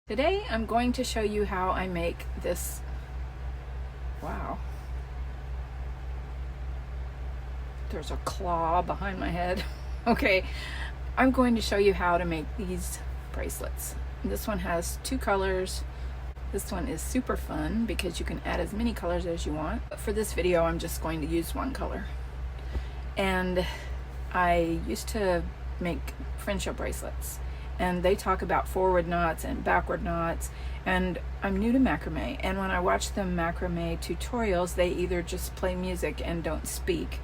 Today I'm going to show you how I make this, wow, there's a claw behind my head. Okay, I'm going to show you how to make these bracelets. This one has two colors. This one is super fun because you can add as many colors as you want. But for this video, I'm just going to use one color. And I used to make friendship bracelets, and they talk about forward knots and backward knots, and I'm new to macrame, and when I watch the macrame tutorials, they either just play music and don't speak,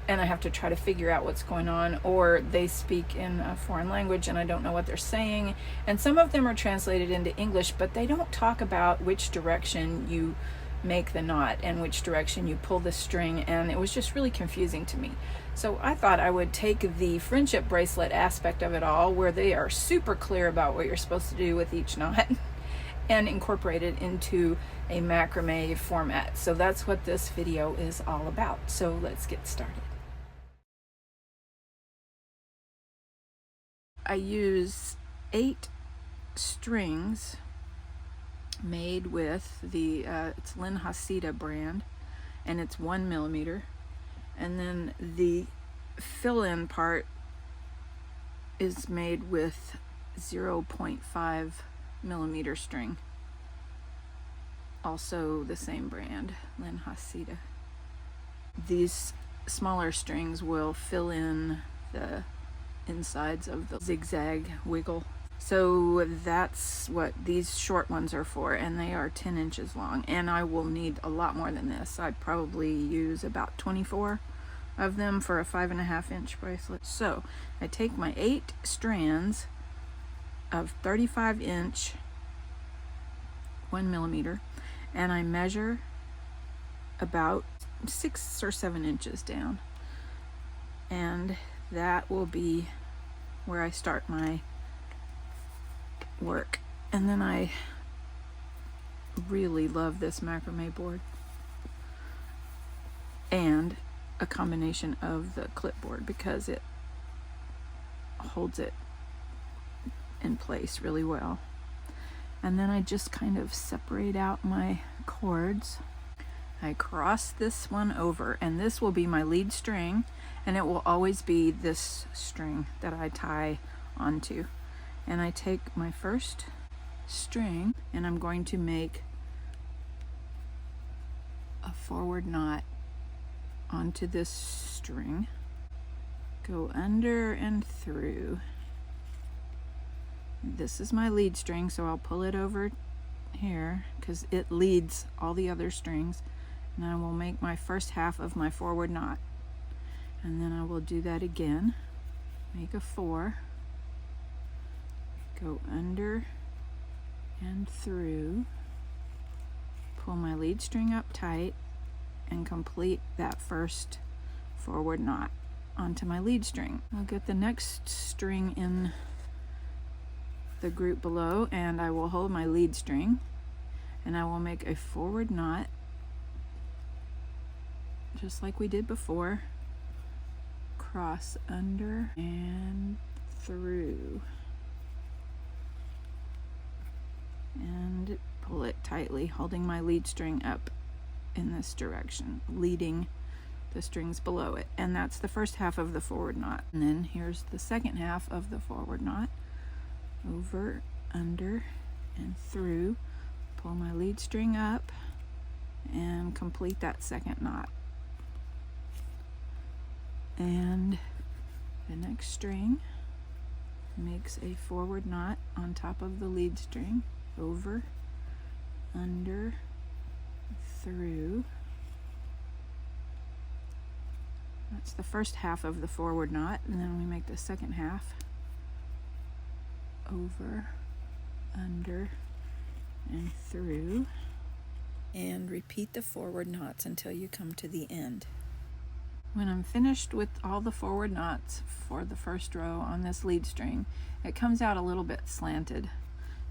and I have to try to figure out what's going on, or they speak in a foreign language and I don't know what they're saying. And some of them are translated into English, but they don't talk about which direction you make the knot and which direction you pull the string, and it was just really confusing to me. So I thought I would take the friendship bracelet aspect of it all, where they are super clear about what you're supposed to do with each knot, and incorporate it into a macrame format. So that's what this video is all about. So let's get started. I use 8 strings made with the it's Lynn Hasita brand, and it's 1 millimeter, and then the fill-in part is made with 0.5 millimeter string, also the same brand, Lynn Hasita. These smaller strings will fill in the insides of the zigzag wiggle. So that's what these short ones are for, and they are 10 inches long, and I will need a lot more than this. I probably use about 24 of them for a 5.5 inch bracelet. So I take my 8 strands of 35 inch 1 millimeter, and I measure about 6 or 7 inches down, and that will be where I start my work. And then I really love this macrame board and a combination of the clipboard because it holds it in place really well. And then I just kind of separate out my cords. I cross this one over, and this will be my lead string, and it will always be this string that I tie onto. And I take my first string, and I'm going to make a forward knot onto this string, go under and through. This is my lead string, so I'll pull it over here because it leads all the other strings. And I will make my first half of my forward knot, and then I will do that again, make a 4, go under and through, pull my lead string up tight, and complete that first forward knot onto my lead string. I'll get the next string in the group below, and I will hold my lead string, and I will make a forward knot just like we did before, cross under and through, and pull it tightly, holding my lead string up in this direction, leading the strings below it. And that's the first half of the forward knot. And then here's the second half of the forward knot, over, under, and through, pull my lead string up, and complete that second knot. And the next string makes a forward knot on top of the lead string, over, under, through. That's the first half of the forward knot, and then we make the second half, over, under, and through, and repeat the forward knots until you come to the end. When I'm finished with all the forward knots for the first row on this lead string, it comes out a little bit slanted.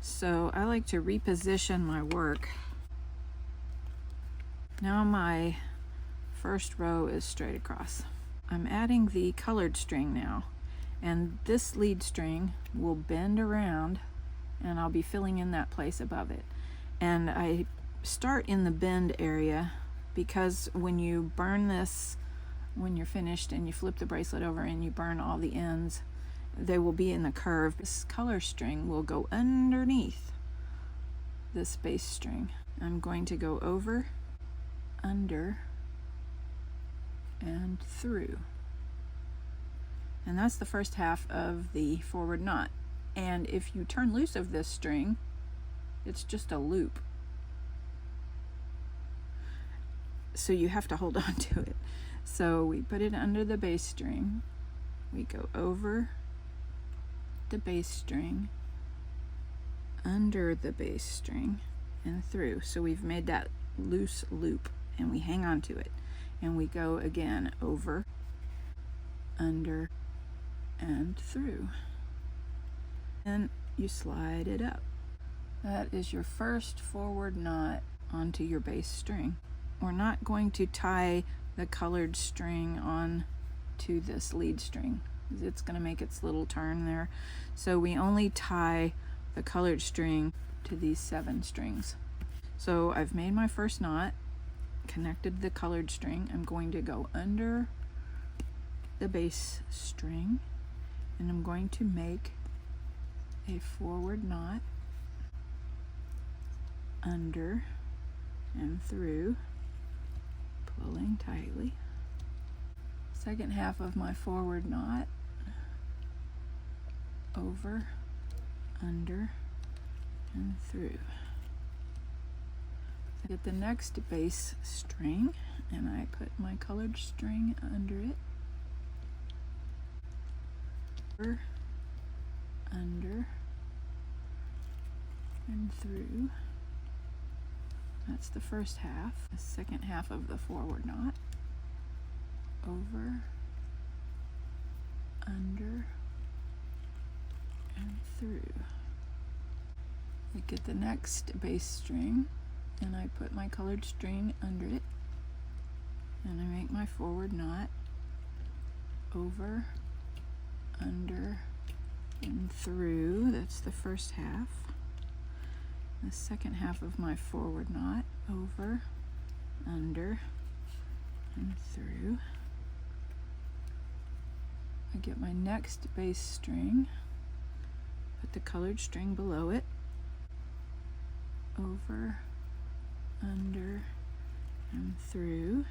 So I like to reposition my work. Now my first row is straight across. I'm adding the colored string now, and this lead string will bend around and I'll be filling in that place above it. And I start in the bend area because when you burn this, when you're finished and you flip the bracelet over and you burn all the ends, they will be in the curve. This color string will go underneath this base string. I'm going to go over, under, and through. And that's the first half of the forward knot. And if you turn loose of this string, it's just a loop. So you have to hold on to it. So we put it under the base string, we go over the base string, under the base string, and through. So we've made that loose loop and we hang on to it. And we go again over, under, and through. And you slide it up. That is your first forward knot onto your base string. We're not going to tie the colored string on to this lead string. It's going to make its little turn there. So we only tie the colored string to these 7 strings. So I've made my first knot, connected the colored string. I'm going to go under the base string and I'm going to make a forward knot under and through, pulling tightly. Second half of my forward knot, over, under, and through. I get the next base string and I put my colored string under it, over, under, and through. That's the first half. The second half of the forward knot, over, under, and through. I get the next base string and I put my colored string under it and I make my forward knot, over, under, and through. That's the first half. The second half of my forward knot, over, under, and through. I get my next base string, put the colored string below it, over, under, and through,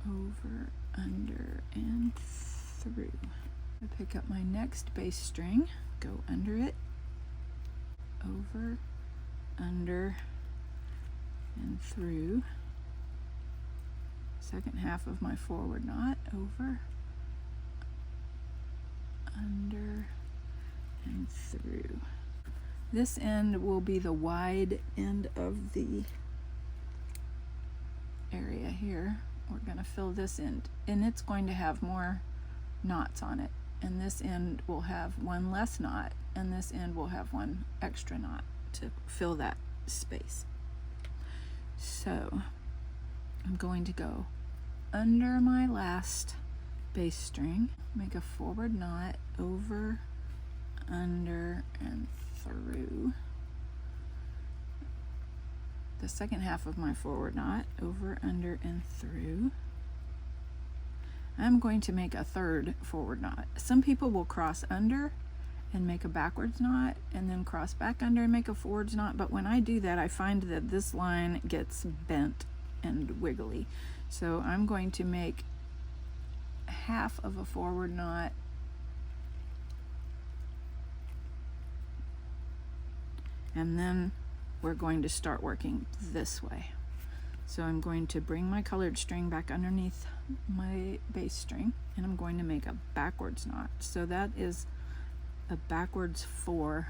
over, under, and through. I pick up my next base string, go under it, over, under, and through. Second half of my forward knot, over, under, and through. This end will be the wide end of the area here. We're going to fill this end, and it's going to have more knots on it. And this end will have one less knot, and this end will have one extra knot to fill that space. So I'm going to go under my last base string, make a forward knot, over, under, and through. The second half of my forward knot, over, under, and through. I'm going to make a third forward knot. Some people will cross under and make a backwards knot and then cross back under and make a forwards knot, but when I do that I find that this line gets bent and wiggly. So I'm going to make half of a forward knot and then we're going to start working this way. So I'm going to bring my colored string back underneath my base string and I'm going to make a backwards knot. So that is a backwards 4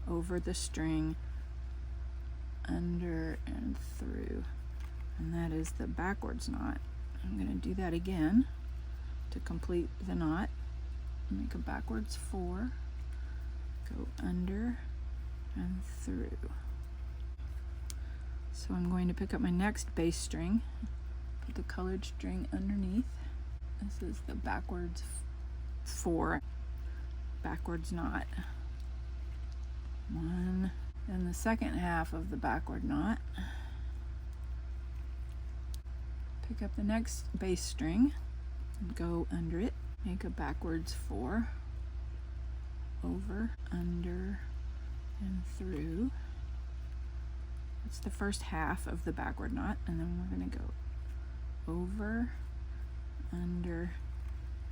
over the string, under and through. And that is the backwards knot. I'm going to do that again to complete the knot. Make a backwards 4, go under and through. So I'm going to pick up my next base string, put the colored string underneath. This is the backwards 4 backwards knot, 1, and the second half of the backward knot. Pick up the next base string and go under it, make a backwards 4, over, under, and through. It's the first half of the backward knot, and then we're going to go over, under,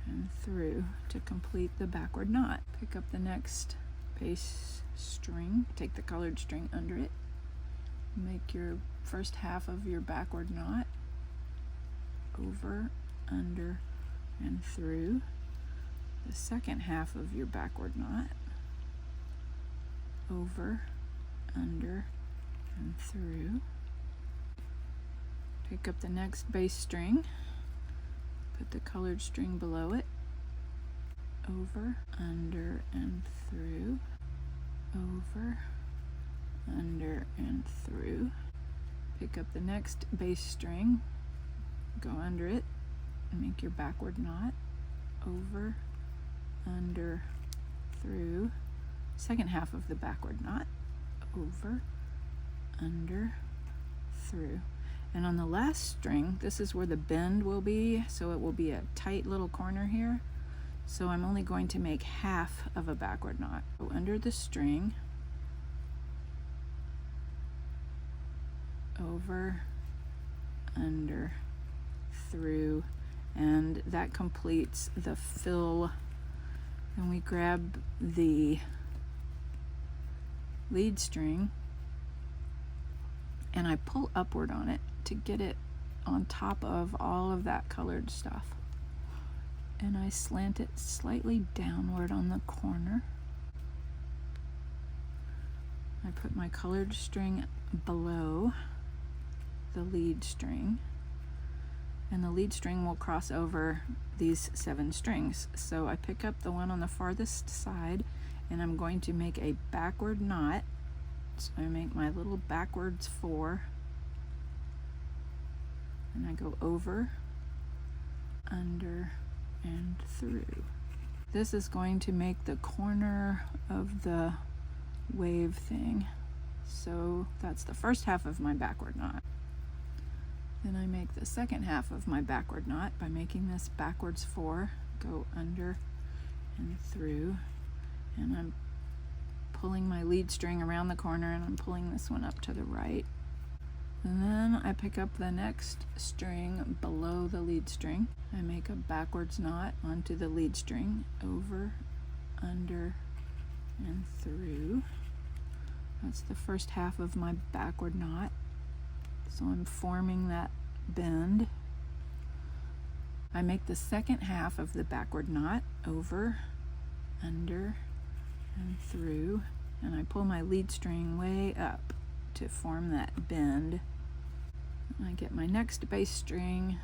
and through to complete the backward knot. Pick up the next base string, take the colored string under it, make your first half of your backward knot, over, under, and through. The second half of your backward knot, over, under, and through. Pick up the next base string, put the colored string below it, over, under, and through, over, under, and through. Pick up the next base string, go under it, and make your backward knot, over, under, through. Second half of the backward knot, over, under, through. And on the last string, this is where the bend will be, so it will be a tight little corner here. So I'm only going to make half of a backward knot. Go under the string, over, under, through, and that completes the fill. Then we grab the lead string and I pull upward on it to get it on top of all of that colored stuff. And I slant it slightly downward on the corner. I put my colored string below the lead string, and the lead string will cross over these 7 strings. So I pick up the one on the farthest side and I'm going to make a backward knot. So I make my little backwards 4, and I go over, under, and through. This is going to make the corner of the wave thing. So that's the first half of my backward knot. Then I make the second half of my backward knot by making this backwards 4, go under and through, and I'm pulling my lead string around the corner and I'm pulling this one up to the right. And then I pick up the next string below the lead string. I make a backwards knot onto the lead string, over, under, and through. That's the first half of my backward knot. So I'm forming that bend. I make the second half of the backward knot, over, under, and through, and I pull my lead string way up to form that bend. I get my next base string,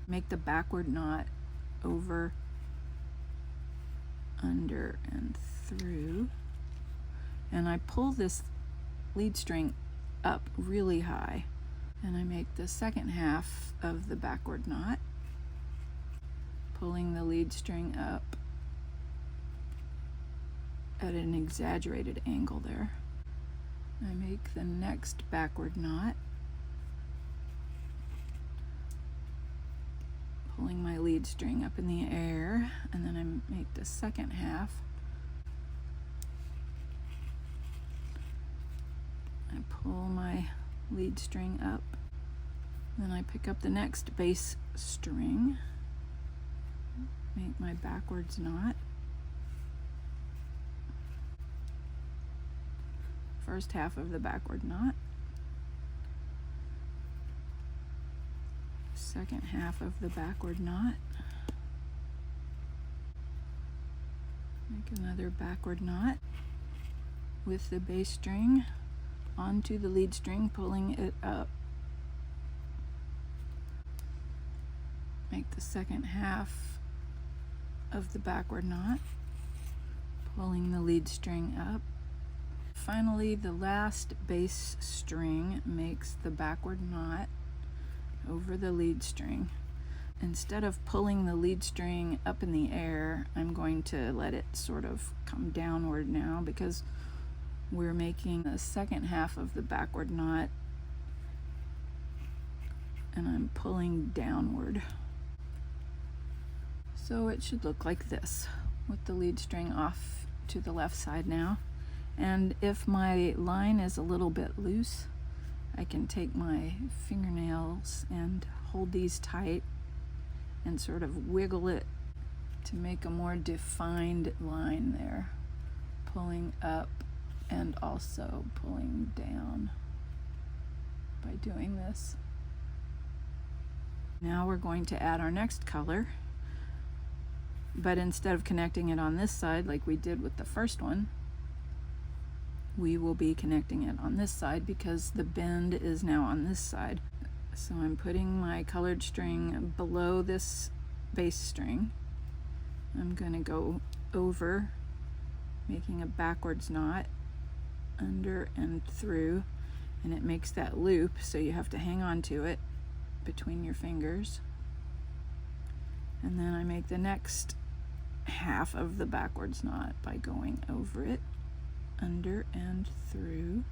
make the backward knot, over, under, and through, and I pull this lead string up really high, and I make the second half of the backward knot, pulling the lead string up at an exaggerated angle there. I make the next backward knot, pulling my lead string up in the air, and then I make the second half. I pull my lead string up, then I pick up the next base string, make my backwards knot, first half of the backward knot, second half of the backward knot, make another backward knot with the base string onto the lead string, pulling it up, make the second half of the backward knot, pulling the lead string up. Finally, the last base string makes the backward knot over the lead string. Instead of pulling the lead string up in the air, I'm going to let it sort of come downward now because we're making the second half of the backward knot, and I'm pulling downward. So it should look like this with the lead string off to the left side now. And if my line is a little bit loose, I can take my fingernails and hold these tight and sort of wiggle it to make a more defined line there, pulling up and also pulling down by doing this. Now we're going to add our next color, but instead of connecting it on this side like we did with the first one, we will be connecting it on this side because the bend is now on this side. So I'm putting my colored string below this bass string. I'm going to go over, making a backwards knot under and through, and it makes that loop, so you have to hang on to it between your fingers. And then I make the next half of the backwards knot by going over it, under and through.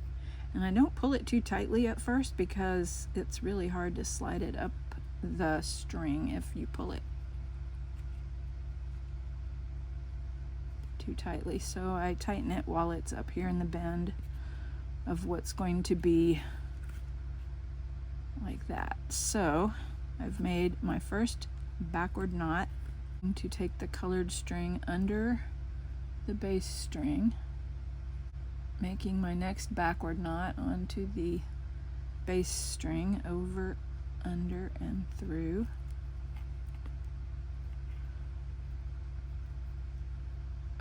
And I don't pull it too tightly at first because it's really hard to slide it up the string if you pull it too tightly. So I tighten it while it's up here in the bend of what's going to be like that. So I've made my first backward knot. I'm going to take the colored string under the bass string, making my next backward knot onto the bass string, over, under, and through.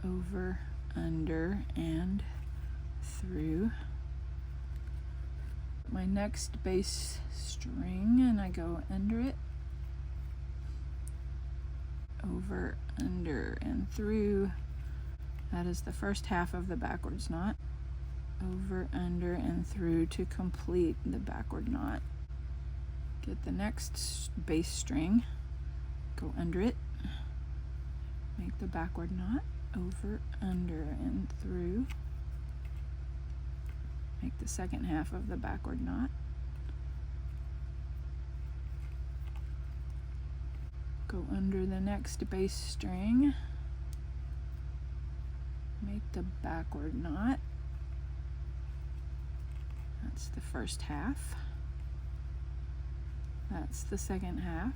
Over, under, and through. My next bass string, and I go under it, over, under, and through. That is the first half of the backwards knot. Over, under, and through to complete the backward knot. Get the next bass string, go under it, make the backward knot, over, under, and through. Make the second half of the backward knot. Go under the next bass string, make the backward knot. That's the first half. That's the second half.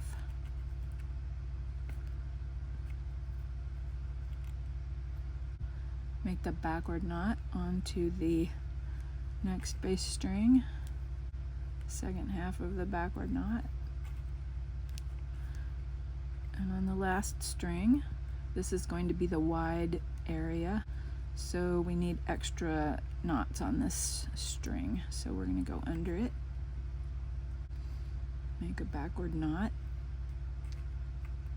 Make the backward knot onto the next bass string, second half of the backward knot. And on the last string, this is going to be the wide area, so we need extra knots on this string. So we're going to go under it, make a backward knot.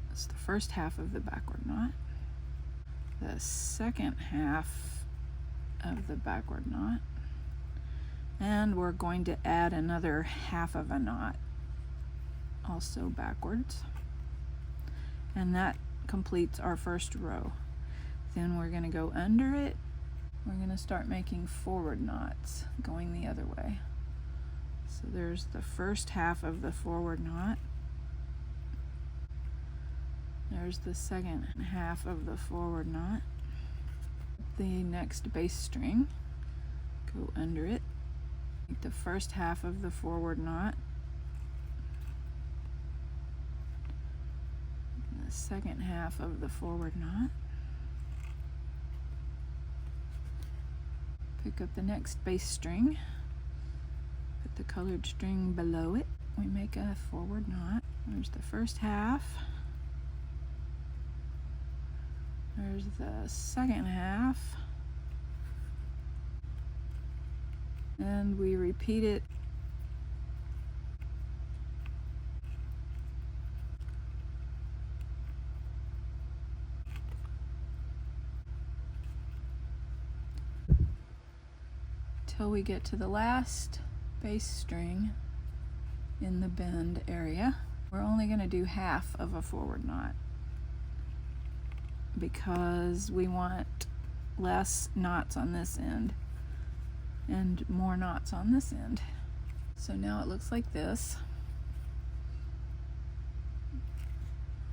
That's the first half of the backward knot. The second half of the backward knot. And we're going to add another half of a knot, also backwards. And that completes our first row. Then we're going to go under it. We're going to start making forward knots going the other way. So there's the first half of the forward knot. There's the second half of the forward knot. The next bass string, go under it, make the first half of the forward knot. The second half of the forward knot. Pick up the next bass string, put the colored string below it. We make a forward knot. There's the first half. There's the second half. And we repeat it till we get to the last bass string in the bend area. We're only going to do half of a forward knot because we want less knots on this end and more knots on this end. So now it looks like this.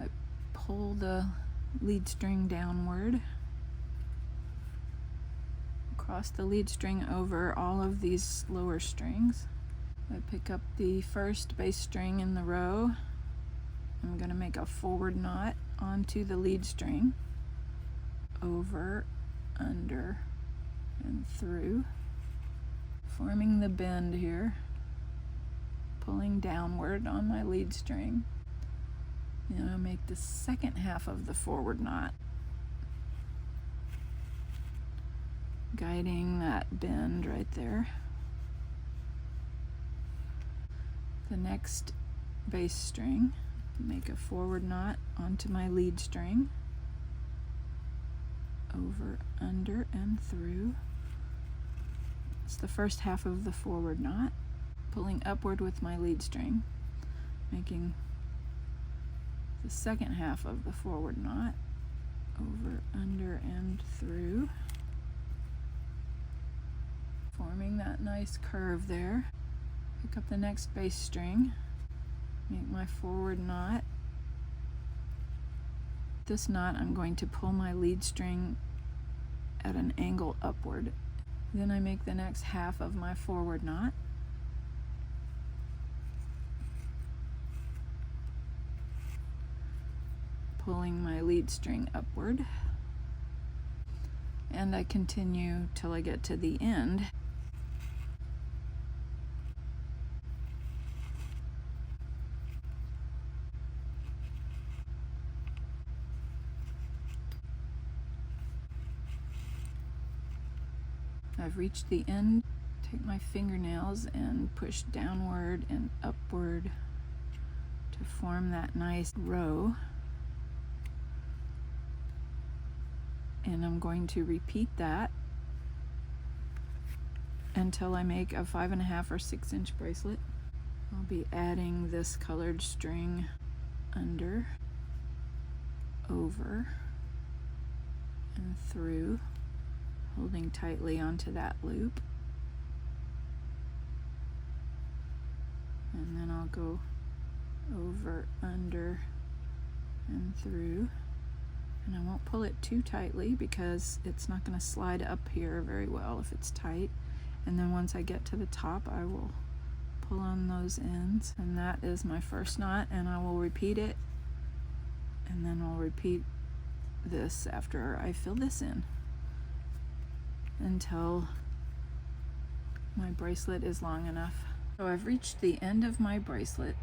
I pull the lead string downward, across the lead string over all of these lower strings. I pick up the first bass string in the row. I'm going to make a forward knot onto the lead string, over, under, and through, forming the bend here, pulling downward on my lead string. And I'll make the second half of the forward knot, guiding that bend right there. The next bass string, make a forward knot onto my lead string, over, under, and through. It's the first half of the forward knot, pulling upward with my lead string, making the second half of the forward knot, over, under, and through, forming that nice curve there. Pick up the next bass string, make my forward knot. This knot I'm going to pull my lead string at an angle upward. Then I make the next half of my forward knot, pulling my lead string upward, and I continue till I get to the end. I've reached the end. Take my fingernails and push downward and upward to form that nice row. And I'm going to repeat that until I make a 5.5 or 6 inch bracelet. I'll be adding this colored string under, over, and through, holding tightly onto that loop. And then I'll go over, under, and through. And I won't pull it too tightly because it's not going to slide up here very well if it's tight. And then once I get to the top, I will pull on those ends. And that is my first knot, and I will repeat it. And then I'll repeat this after I fill this in, until my bracelet is long enough. So I've reached the end of my bracelet.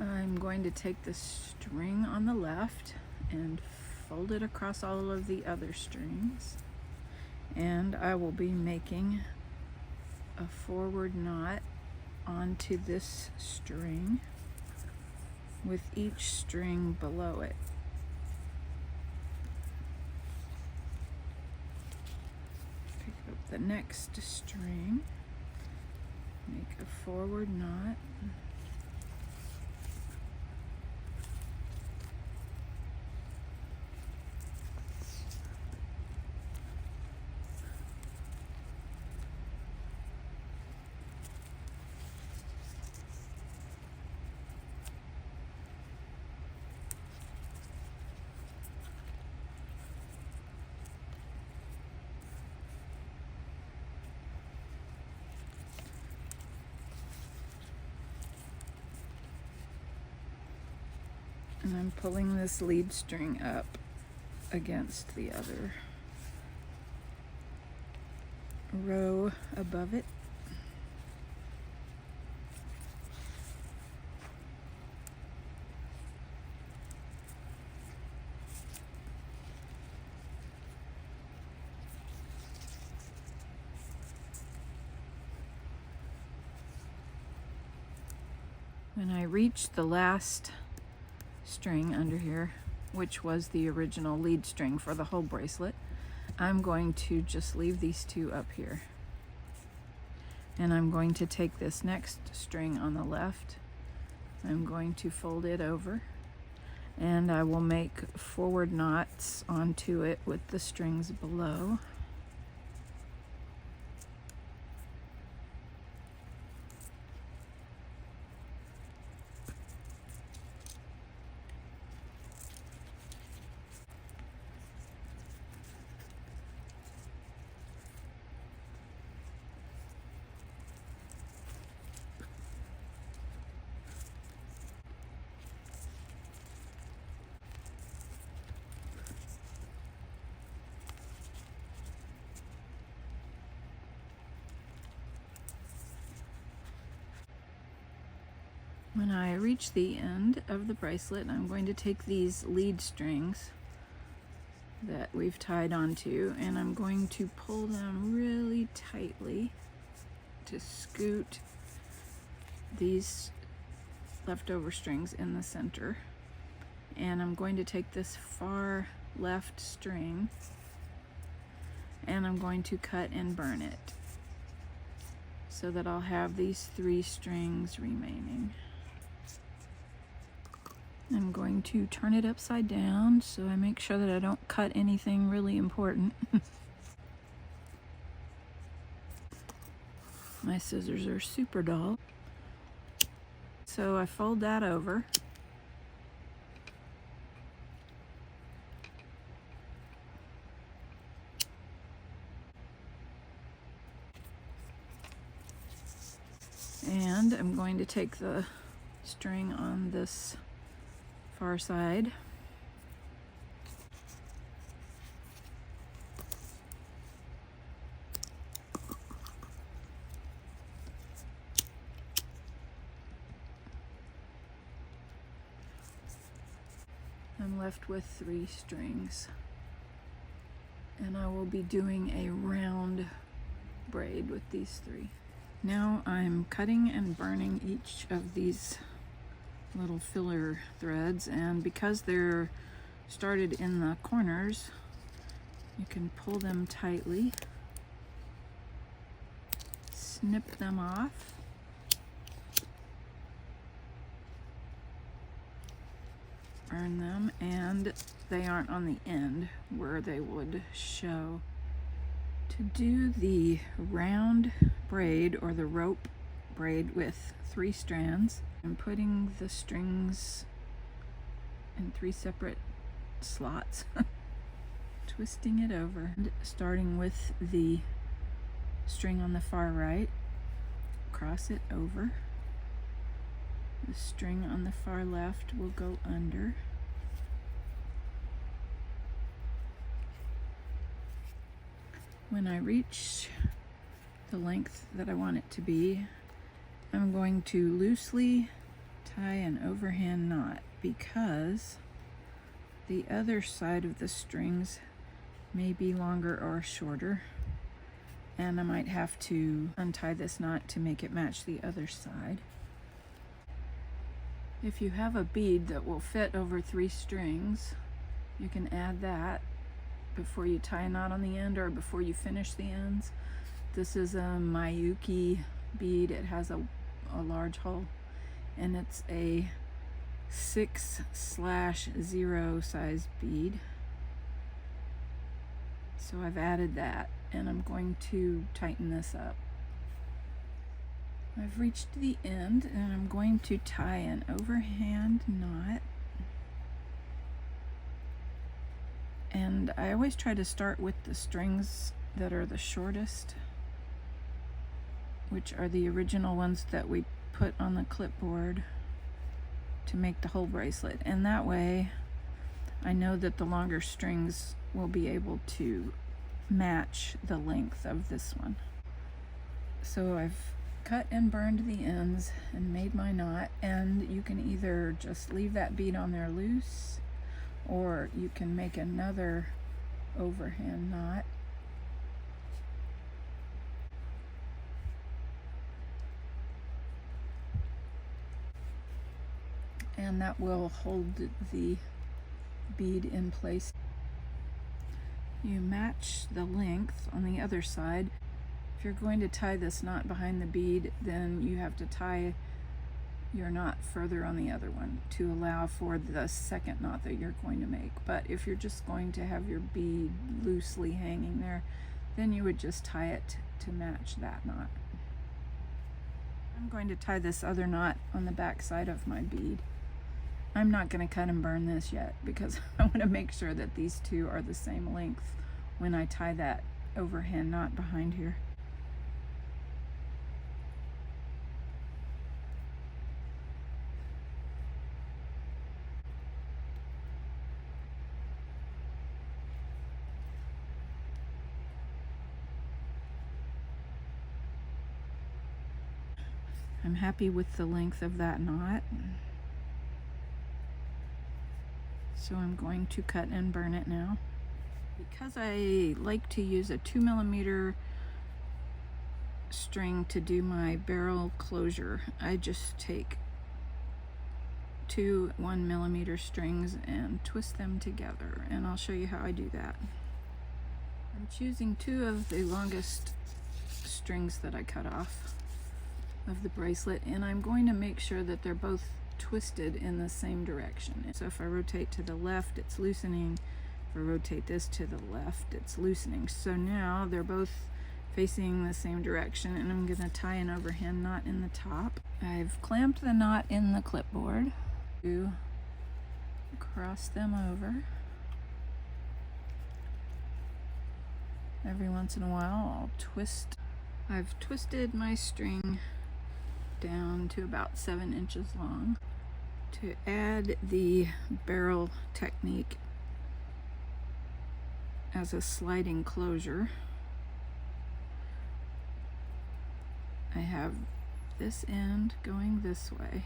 I'm going to take the string on the left and fold it across all of the other strings, and I will be making a forward knot onto this string with each string below it. Pick up the next string, make a forward knot, and I'm pulling this lead string up against the other row above it. When I reach the last string under here, which was the original lead string for the whole bracelet, I'm going to just leave these two up here. And I'm going to take this next string on the left, I'm going to fold it over, and I will make forward knots onto it with the strings below. When I reach the end of the bracelet, I'm going to take these lead strings that we've tied onto, and I'm going to pull them really tightly to scoot these leftover strings in the center. And I'm going to take this far left string and I'm going to cut and burn it so that I'll have these 3 strings remaining. I'm going to turn it upside down so I make sure that I don't cut anything really important. My scissors are super dull. So I fold that over. And I'm going to take the string on this far side I'm left with 3 strings, and I will be doing a round braid with these 3. Now I'm cutting and burning each of these little filler threads, and because they're started in the corners, you can pull them tightly, snip them off, burn them, and they aren't on the end where they would show. To do the round braid or the rope braid with 3 strands, I'm putting the strings in 3 separate slots, twisting it over, starting with the string on the far right, cross it over. The string on the far left will go under. When I reach the length that I want it to be, I'm going to loosely tie an overhand knot because the other side of the strings may be longer or shorter, and I might have to untie this knot to make it match the other side. If you have a bead that will fit over 3 strings, you can add that before you tie a knot on the end or before you finish the ends. This is a Miyuki bead. It has a large hole, and it's a 6/0 size bead. So I've added that, and I'm going to tighten this up. I've reached the end, and I'm going to tie an overhand knot. And I always try to start with the strings that are the shortest, which are the original ones that we put on the clipboard to make the whole bracelet. And that way I know that the longer strings will be able to match the length of this one. So I've cut and burned the ends and made my knot, and you can either just leave that bead on there loose, or you can make another overhand knot. And that will hold the bead in place. You match the length on the other side. If If you're going to tie this knot behind the bead, then you have to tie your knot further on the other one to allow for the second knot that you're going to make. But if you're just going to have your bead loosely hanging there, then you would just tie it to match that knot. I'm going to tie this other knot on the back side of my bead. I'm not going to cut and burn this yet because I want to make sure that these two are the same length when I tie that overhand knot behind here. I'm happy with the length of that knot, so I'm going to cut and burn it now. Because I like to use a 2mm string to do my barrel closure, I just take two 1mm strings and twist them together, and I'll show you how I do that. I'm choosing two of the longest strings that I cut off of the bracelet, and I'm going to make sure that they're both twisted in the same direction. So if I rotate to the left, it's loosening. If I rotate this to the left, it's loosening. So now they're both facing the same direction, and I'm going to tie an overhand knot in the top. I've clamped the knot in the clipboard to cross them over. Every once in a while I'll twist. I've twisted my string down to about 7 inches long. To add the barrel technique as a sliding closure, I have this end going this way.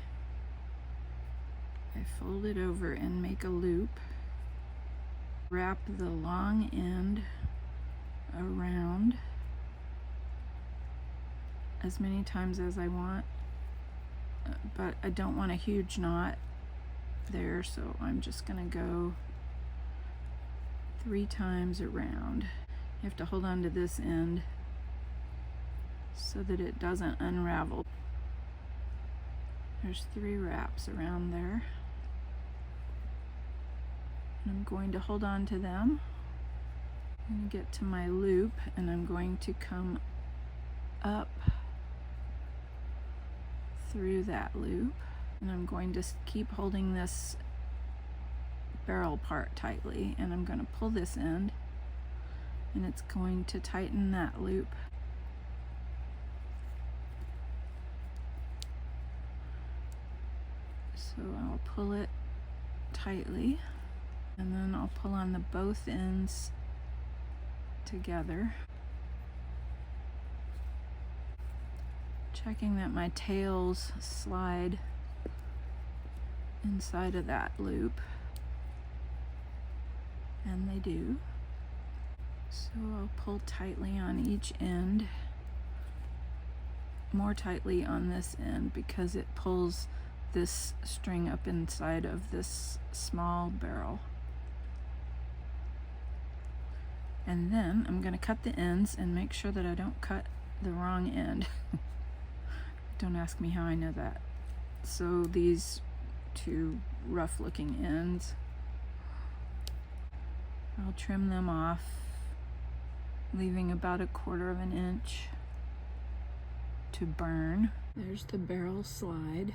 I fold it over and make a loop, wrap the long end around as many times as I want, but I don't want a huge knot there, so I'm just gonna go 3 times around. You have to hold on to this end so that it doesn't unravel. There's 3 wraps around there. And I'm going to hold on to them. I'm going to get to my loop, and I'm going to come up through that loop, and I'm going to keep holding this barrel part tightly, and I'm going to pull this end, and it's going to tighten that loop. So I'll pull it tightly, and then I'll pull on the both ends together, checking that my tails slide inside of that loop, and they do. So I'll pull tightly on each end, more tightly on this end because it pulls this string up inside of this small barrel. And then I'm going to cut the ends and make sure that I don't cut the wrong end. Don't ask me how I know that. So these 2 rough looking ends, I'll trim them off, leaving about 1/4 inch to burn. There's the barrel slide.